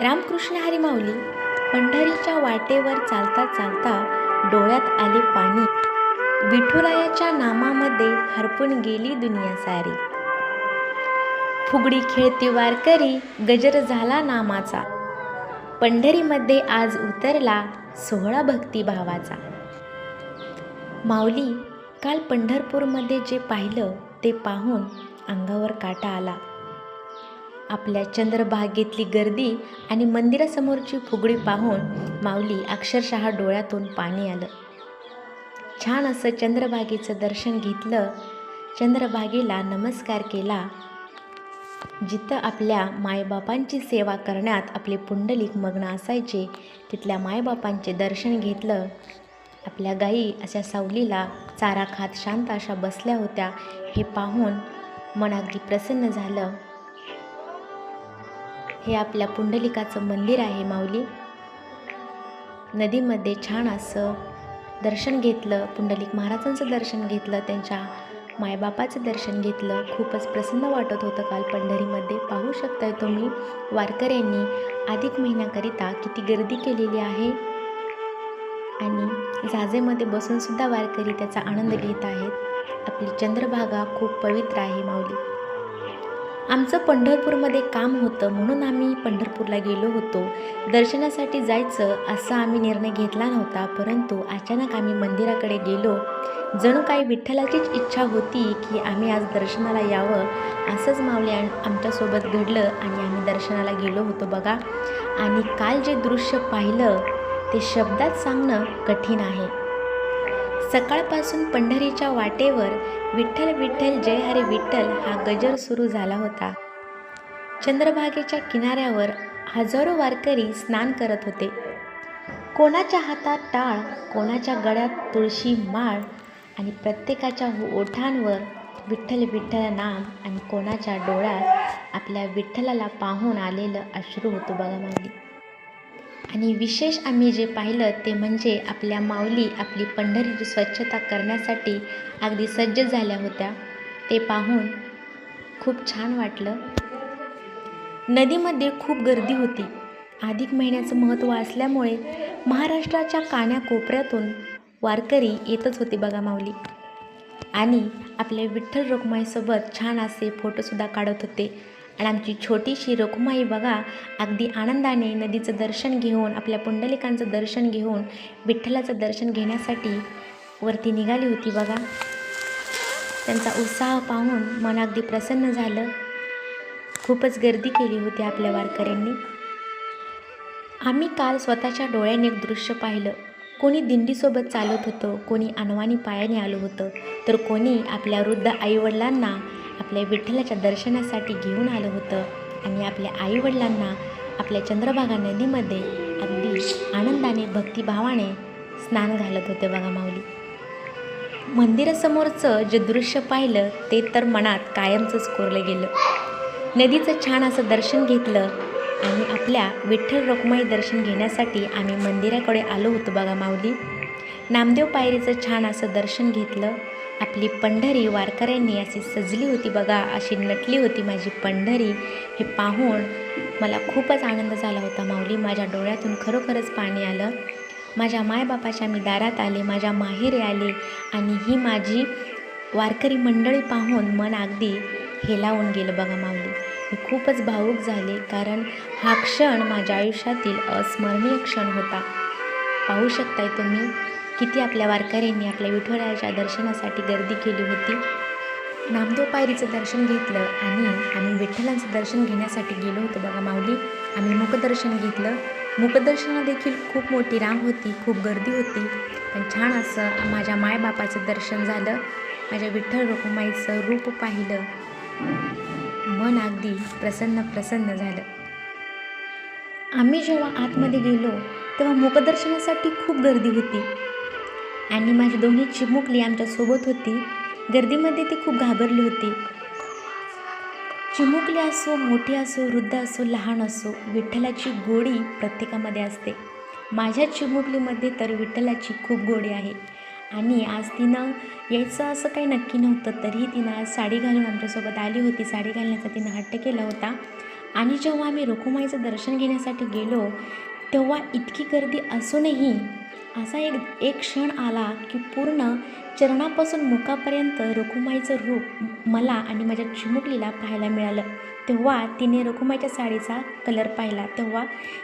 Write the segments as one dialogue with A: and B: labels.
A: रामकृष्ण हरी माऊली. पंढरीच्या वाटेवर चालता चालता डोळ्यात आले पाणी. विठुरायाच्या नामामध्ये हरपून गेली दुनिया सारी. फुगडी खेळती वारकरी, गजर झाला नामाचा. पंढरीमध्ये आज उतरला सोहळा भक्तिभावाचा. माऊली, काल पंढरपूरमध्ये जे पाहिलं ते पाहून अंगावर काटा आला. आपल्या चंद्रभागेतली गर्दी आणि मंदिरासमोरची फुगडी पाहून माऊली अक्षरशः डोळ्यातून पाणी आलं. छान असं चंद्रभागेचं दर्शन घेतलं. चंद्रभागेला नमस्कार केला. जिथं आपल्या मायबापांची सेवा करण्यात आपले पुंडलिक मग्न असायचे, तिथल्या मायबापांचे दर्शन घेतलं. आपल्या गायी अशा सावलीला चारा खात शांत अशा बसल्या होत्या. हे पाहून मन अगदी प्रसन्न झालं. हे आपल्या पुंडलिकाचं मंदिर आहे माऊली. नदीमध्ये छान असं दर्शन घेतलं. पुंडलिक महाराजांचं दर्शन घेतलं. त्यांच्या मायबापाचं दर्शन घेतलं. खूपच प्रसन्न वाटत होतं काल पंढरीमध्ये. पाहू शकताय तुम्ही वारकऱ्यांनी अधिक महिन्याकरिता किती गर्दी केलेली आहे आणि जाजेमध्ये बसून सुद्धा वारकरी त्याचा आनंद घेत आहेत. आपली चंद्रभागा खूप पवित्र आहे माऊली. आमचं पंढरपूरमध्ये काम होतं म्हणून आम्ही पंढरपूरला गेलो होतो. दर्शनासाठी जायचं असा आम्ही निर्णय घेतला नव्हता, परंतु अचानक आम्ही मंदिराकडे गेलो. जणू काही विठ्ठलाचीच इच्छा होती की आम्ही आज दर्शनाला यावं. असंच माऊली आमच्यासोबत घडलं आणि आम्ही दर्शनाला गेलो होतो बघा. आणि काल जे दृश्य पाहिलं ते शब्दात सांगणं कठीण आहे. सकाळपासून पंढरीच्या वाटेवर विठ्ठल विठ्ठल जय हरी विठ्ठल हा गजर सुरू झाला होता. चंद्रभागेच्या किनाऱ्यावर हजारो वारकरी स्नान करत होते. कोणाच्या हातात टाळ, कोणाच्या गळ्यात तुळशी माळ आणि प्रत्येकाच्या ओठांवर विठ्ठल विठ्ठल नाम आणि कोणाच्या डोळ्यात आपल्या विठ्ठलाला पाहून आलेलं अश्रू होतं बघा माऊली. आणि विशेष आम्ही जे पाहिलं ते म्हणजे आपल्या माऊली आपली पंढरीची स्वच्छता करण्यासाठी अगदी सज्ज झाल्या होत्या. ते पाहून खूप छान वाटलं. नदीमध्ये खूप गर्दी होती. अधिक महिन्याचं महत्त्व असल्यामुळे महाराष्ट्राच्या कानाकोपऱ्यातून वारकरी येतच होते बघा माऊली. आणि आपल्या विठ्ठल रखुमाईसोबत छान असे फोटोसुद्धा काढत होते. आणि आमची छोटीशी रखुमाई बघा अगदी आनंदाने नदीचं दर्शन घेऊन, आपल्या पुंडलिकांचं दर्शन घेऊन, विठ्ठलाचं दर्शन घेण्यासाठी वरती निघाली होती बघा. त्यांचा उत्साह पाहून मन अगदी प्रसन्न झालं. खूपच गर्दी केली होती आपल्या वारकऱ्यांनी. आम्ही काल स्वतःच्या डोळ्याने एक दृश्य पाहिलं. कोणी दिंडीसोबत चालत होतं, कोणी अनवाणी पायाने आलं होतं, तर कोणी आपल्या वृद्ध आईवडिलांना आपल्या विठ्ठलाच्या दर्शनासाठी घेऊन आलं होतं. आणि आपल्या आईवडिलांना आपल्या चंद्रभागा नदीमध्ये अगदी आनंदाने भक्तिभावाने स्नान घालत होते बघा माऊली. मंदिरासमोरचं जे दृश्य पाहिलं ते तर मनात कायमचंच कोरलं गेलं. नदीचं छान असं दर्शन घेतलं आणि आपल्या विठ्ठल रखुमाई दर्शन घेण्यासाठी आम्ही मंदिराकडे आलो होतो बघा माऊली. नामदेव पायरीचं छान असं दर्शन घेतलं. आपली पंढरी वारकऱ्यांनी अशी सजली होती बघा, अशी नटली होती माझी पंढरी. हे पाहून मला खूपच आनंद झाला होता माऊली. माझ्या डोळ्यातून खरोखरच पाणी आलं. माझ्या मायबापाच्या मी दारात आले, माझ्या माहेरी आले आणि ही माझी वारकरी मंडळी पाहून मन अगदी हेलावून गेलं बघा माऊली. मी खूपच भावूक झाले, कारण हा क्षण माझ्या आयुष्यातील अस्मरणीय क्षण होता. पाहू शकताय तुम्ही किती आपल्या वारकऱ्यांनी आपल्या विठुरायाच्या दर्शनासाठी गर्दी केली होती. नामदेव पायरीचं दर्शन घेतलं आणि आम्ही विठ्ठलांचं दर्शन घेण्यासाठी गेलो होतो बघा माऊली. आम्ही मुखदर्शन घेतलं. मुखदर्शनाला देखील खूप मोठी रांग होती, खूप गर्दी होती. पण छान असं माझ्या मायबापाचं दर्शन झालं. माझ्या विठ्ठल रखुमाईचं रूप पाहिलं. मन अगदी प्रसन्न झालं. आम्ही जेव्हा आतमध्ये गेलो तेव्हा मुखदर्शनासाठी खूप गर्दी होती आणि माझी दोन्ही चिमुकली आमच्यासोबत होती. गर्दीमध्ये ती खूप घाबरली होती. चिमुकली असो, मोठी असो, वृद्ध असो, लहान असो, विठ्ठलाची गोडी प्रत्येकामध्ये असते. माझ्या चिमुकलीमध्ये तर विठ्ठलाची खूप गोडी आहे. आणि आज तिनं यायचं असं काही नक्की नव्हतं, तरीही तिनं आज साडी घालून आमच्यासोबत आली होती. साडी घालण्याचा तिनं हट्ट केला होता आणि जेव्हा आम्ही रखुमाईचं दर्शन घेण्यासाठी गेलो तेव्हा इतकी गर्दी असूनही असा एक क्षण आला की पूर्ण चरणापासून मुखापर्यंत रखुमाईचं रूप मला आणि माझ्या चिमुकलीला पाहायला मिळालं. तेव्हा तिने रखुमाईच्या साडीचा कलर पाहिला तेव्हा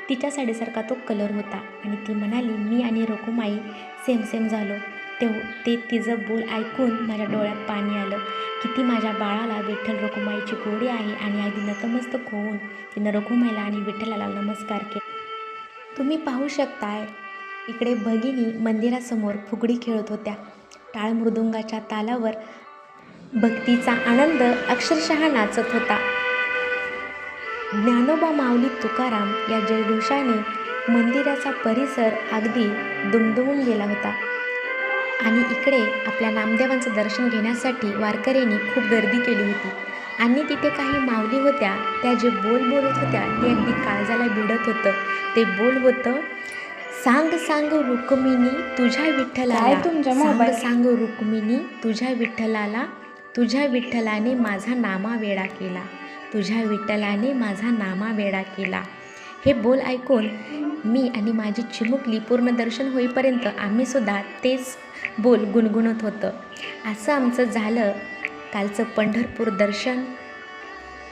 A: तिच्या साडीसारखा तो कलर होता आणि ती म्हणाली, मी आणि रखुमाई सेम सेम झालो. ते तिचं बोल ऐकून माझ्या डोळ्यात पाणी आलं. किती माझ्या बाळाला विठ्ठल रखुमाईची गोडी आहे. आणि अगदी नतमस्तक होऊन तिनं रखुमाईला आणि विठ्ठलाला नमस्कार केला. तुम्ही पाहू शकताय इकडे भगिनी मंदिरासमोर फुगडी खेळत होत्या. टाळ मृदुंगाच्या तालावर भक्तीचा आनंद अक्षरशः नाचत होता. ज्ञानोबा माऊली तुकाराम या जयघोषाने मंदिराचा परिसर अगदी दुमदुमून गेला होता. आणि इकडे आपल्या नामदेवांचं दर्शन घेण्यासाठी वारकऱ्यांनी खूप गर्दी केली होती. आणि तिथे काही माऊली होत्या त्या जे बोल बोलत होत्या ते अगदी काळजाला भिडत होतं. ते बोल होतं, सांग सांग रुक्मिणी तुझ्या विठ्ठलाला, सांग सांग रुक्मिणी तुझ्या विठ्ठलाला, तुझ्या विठ्ठलाने माझा नामा वेडा केला, तुझ्या विठ्ठलाने माझा नामा वेडा केला. हे बोल ऐकून मी आणि माझी चिमुकली पूर्ण दर्शन होईपर्यंत आम्हीसुद्धा तेच बोल गुणगुणत होतं. असं आमचं झालं कालचं पंढरपूर दर्शन.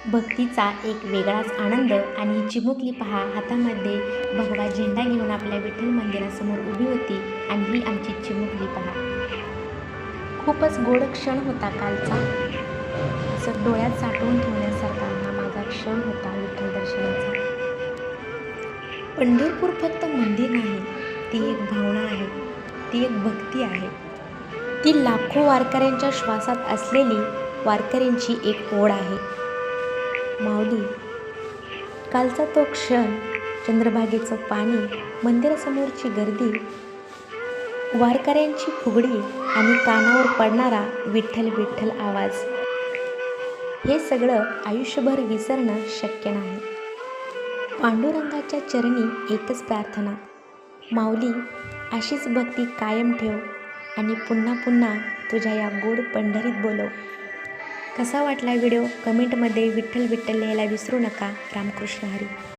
A: भक्तीचा एक वेगळाच आनंद. आणि चिमुकली पहा हातामध्ये भगवा झेंडा घेऊन आपल्या विठ्ठल मंदिरासमोर उभी होती. आणि ही आमची चिमुकली पहा. खूपच गोड क्षण होता कालचा. असं डोळ्यात साठवून ठेवण्यासारखा हा माझा क्षण होता विठ्ठल दर्शनाचा. पंढरपूर फक्त मंदिर नाही, ती एक भावना आहे, ती एक भक्ती आहे. ती लाखो वारकऱ्यांच्या श्वासात असलेली वारकऱ्यांची एक ओढ आहे. माऊली, कालचा तो क्षण, चंद्रभागेचं पाणी, मंदिरासमोरची गर्दी, वारकऱ्यांची फुगडी आणि कानावर पडणारा विठ्ठल विठ्ठल आवाज, हे सगळं आयुष्यभर विसरणं शक्य नाही. पांडुरंगाच्या चरणी एकच प्रार्थना, माऊली अशीच भक्ती कायम ठेव आणि पुन्हा पुन्हा तुझ्या या गोड पंढरीत बोलव. कसा वाटला व्हिडिओ कमेंटमध्ये विठ्ठल विठ्ठल लिहायला विसरू नका. रामकृष्ण हरी.